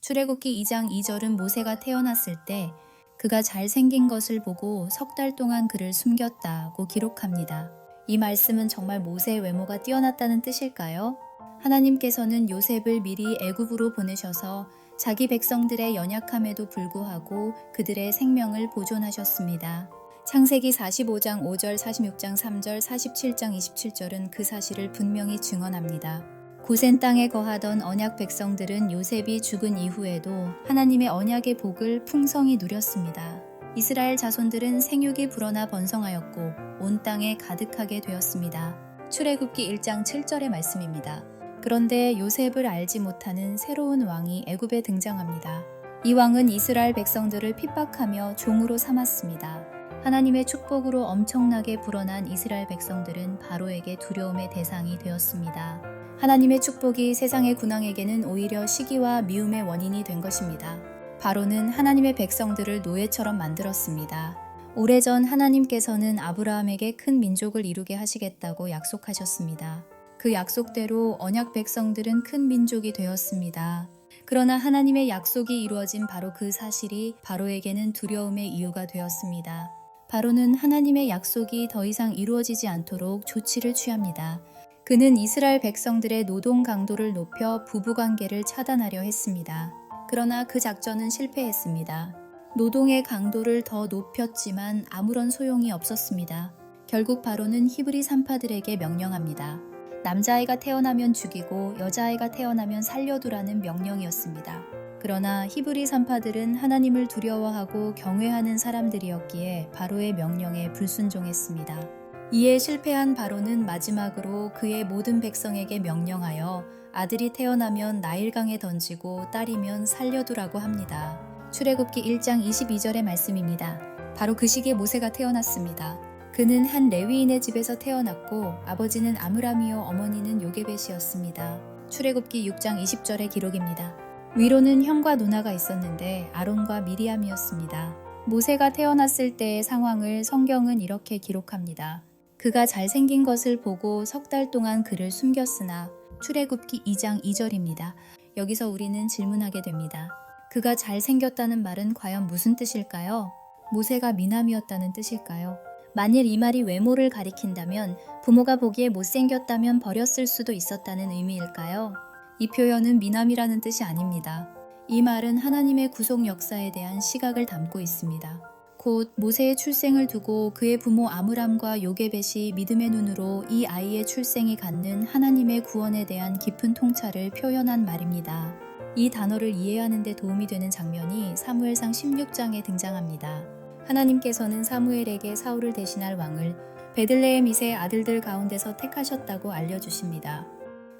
출애굽기 2장 2절은 모세가 태어났을 때 그가 잘생긴 것을 보고 석 달 동안 그를 숨겼다고 기록합니다. 이 말씀은 정말 모세의 외모가 뛰어났다는 뜻일까요? 하나님께서는 요셉을 미리 애굽으로 보내셔서 자기 백성들의 연약함에도 불구하고 그들의 생명을 보존하셨습니다. 창세기 45장 5절, 46장 3절, 47장 27절은 그 사실을 분명히 증언합니다. 고센 땅에 거하던 언약 백성들은 요셉이 죽은 이후에도 하나님의 언약의 복을 풍성히 누렸습니다. 이스라엘 자손들은 생육이 불어나 번성하였고 온 땅에 가득하게 되었습니다. 출애굽기 1장 7절의 말씀입니다. 그런데 요셉을 알지 못하는 새로운 왕이 애굽에 등장합니다. 이 왕은 이스라엘 백성들을 핍박하며 종으로 삼았습니다. 하나님의 축복으로 엄청나게 불어난 이스라엘 백성들은 바로에게 두려움의 대상이 되었습니다. 하나님의 축복이 세상의 군왕에게는 오히려 시기와 미움의 원인이 된 것입니다. 바로는 하나님의 백성들을 노예처럼 만들었습니다. 오래전 하나님께서는 아브라함에게 큰 민족을 이루게 하시겠다고 약속하셨습니다. 그 약속대로 언약 백성들은 큰 민족이 되었습니다. 그러나 하나님의 약속이 이루어진 바로 그 사실이 바로에게는 두려움의 이유가 되었습니다. 바로는 하나님의 약속이 더 이상 이루어지지 않도록 조치를 취합니다. 그는 이스라엘 백성들의 노동 강도를 높여 부부관계를 차단하려 했습니다. 그러나 그 작전은 실패했습니다. 노동의 강도를 더 높였지만 아무런 소용이 없었습니다. 결국 바로는 히브리 산파들에게 명령합니다. 남자아이가 태어나면 죽이고 여자아이가 태어나면 살려두라는 명령이었습니다. 그러나 히브리 산파들은 하나님을 두려워하고 경외하는 사람들이었기에 바로의 명령에 불순종했습니다. 이에 실패한 바로는 마지막으로 그의 모든 백성에게 명령하여 아들이 태어나면 나일강에 던지고 딸이면 살려두라고 합니다. 출애굽기 1장 22절의 말씀입니다. 바로 그 시기에 모세가 태어났습니다. 그는 한 레위인의 집에서 태어났고 아버지는 아므람이요 어머니는 요게벳이었습니다. 출애굽기 6장 20절의 기록입니다. 위로는 형과 누나가 있었는데 아론과 미리암이었습니다. 모세가 태어났을 때의 상황을 성경은 이렇게 기록합니다. 그가 잘생긴 것을 보고 석 달 동안 그를 숨겼으나 출애굽기 2장 2절입니다. 여기서 우리는 질문하게 됩니다. 그가 잘생겼다는 말은 과연 무슨 뜻일까요? 모세가 미남이었다는 뜻일까요? 만일 이 말이 외모를 가리킨다면 부모가 보기에 못생겼다면 버렸을 수도 있었다는 의미일까요? 이 표현은 미남이라는 뜻이 아닙니다. 이 말은 하나님의 구속 역사에 대한 시각을 담고 있습니다. 곧 모세의 출생을 두고 그의 부모 아므람과 요게벳이 믿음의 눈으로 이 아이의 출생이 갖는 하나님의 구원에 대한 깊은 통찰을 표현한 말입니다. 이 단어를 이해하는 데 도움이 되는 장면이 사무엘상 16장에 등장합니다. 하나님께서는 사무엘에게 사울을 대신할 왕을 베들레헴이세 아들들 가운데서 택하셨다고 알려주십니다.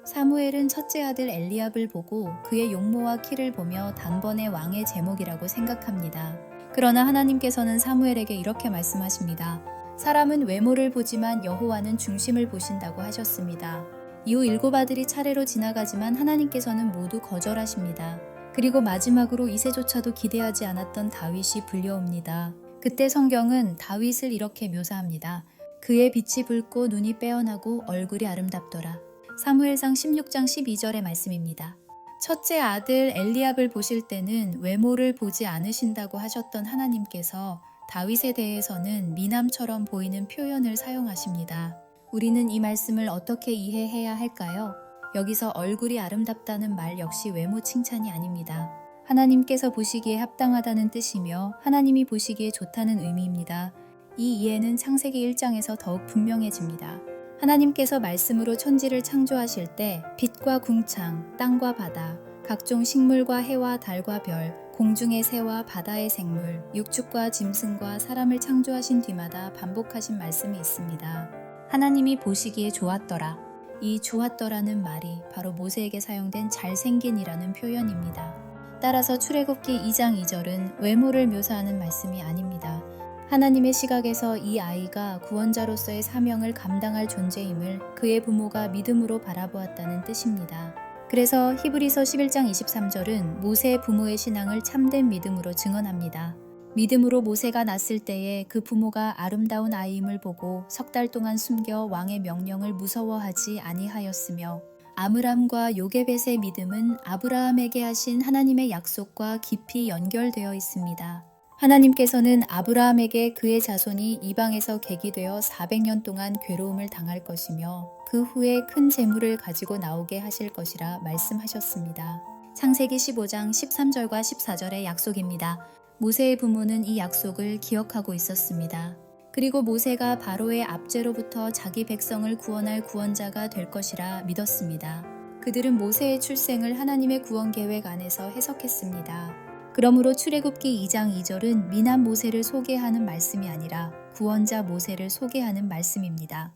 사무엘은 첫째 아들 엘리압을 보고 그의 용모와 키를 보며 단번에 왕의 제목이라고 생각합니다. 그러나 하나님께서는 사무엘에게 이렇게 말씀하십니다. 사람은 외모를 보지만 여호와는 중심을 보신다고 하셨습니다. 이후 7 아들이 차례로 지나가지만 하나님께서는 모두 거절하십니다. 그리고 마지막으로 이세조차도 기대하지 않았던 다윗이 불려옵니다. 그때 성경은 다윗을 이렇게 묘사합니다. 그의 빛이 붉고 눈이 빼어나고 얼굴이 아름답더라. 사무엘상 16장 12절의 말씀입니다. 첫째 아들 엘리압을 보실 때는 외모를 보지 않으신다고 하셨던 하나님께서 다윗에 대해서는 미남처럼 보이는 표현을 사용하십니다. 우리는 이 말씀을 어떻게 이해해야 할까요? 여기서 얼굴이 아름답다는 말 역시 외모 칭찬이 아닙니다. 하나님께서 보시기에 합당하다는 뜻이며 하나님이 보시기에 좋다는 의미입니다. 이 이해는 창세기 1장에서 더욱 분명해집니다. 하나님께서 말씀으로 천지를 창조하실 때 빛과 궁창, 땅과 바다, 각종 식물과 해와 달과 별, 공중의 새와 바다의 생물, 육축과 짐승과 사람을 창조하신 뒤마다 반복하신 말씀이 있습니다. 하나님이 보시기에 좋았더라. 이 좋았더라는 말이 바로 모세에게 사용된 잘생긴이라는 표현입니다. 따라서 출애굽기 2장 2절은 외모를 묘사하는 말씀이 아닙니다. 하나님의 시각에서 이 아이가 구원자로서의 사명을 감당할 존재임을 그의 부모가 믿음으로 바라보았다는 뜻입니다. 그래서 히브리서 11장 23절은 모세의 부모의 신앙을 참된 믿음으로 증언합니다. 믿음으로 모세가 낳았을 때에 그 부모가 아름다운 아이임을 보고 석 달 동안 숨겨 왕의 명령을 무서워하지 아니하였으며 아므람과 요게벳의 믿음은 아브라함에게 하신 하나님의 약속과 깊이 연결되어 있습니다. 하나님께서는 아브라함에게 그의 자손이 이방에서 객이되어 400년 동안 괴로움을 당할 것이며 그 후에 큰 재물을 가지고 나오게 하실 것이라 말씀하셨습니다. 창세기 15장 13절과 14절의 약속입니다. 모세의 부모는 이 약속을 기억하고 있었습니다. 그리고 모세가 바로의 압제로부터 자기 백성을 구원할 구원자가 될 것이라 믿었습니다. 그들은 모세의 출생을 하나님의 구원 계획 안에서 해석했습니다. 그러므로 출애굽기 2장 2절은 미남 모세를 소개하는 말씀이 아니라 구원자 모세를 소개하는 말씀입니다.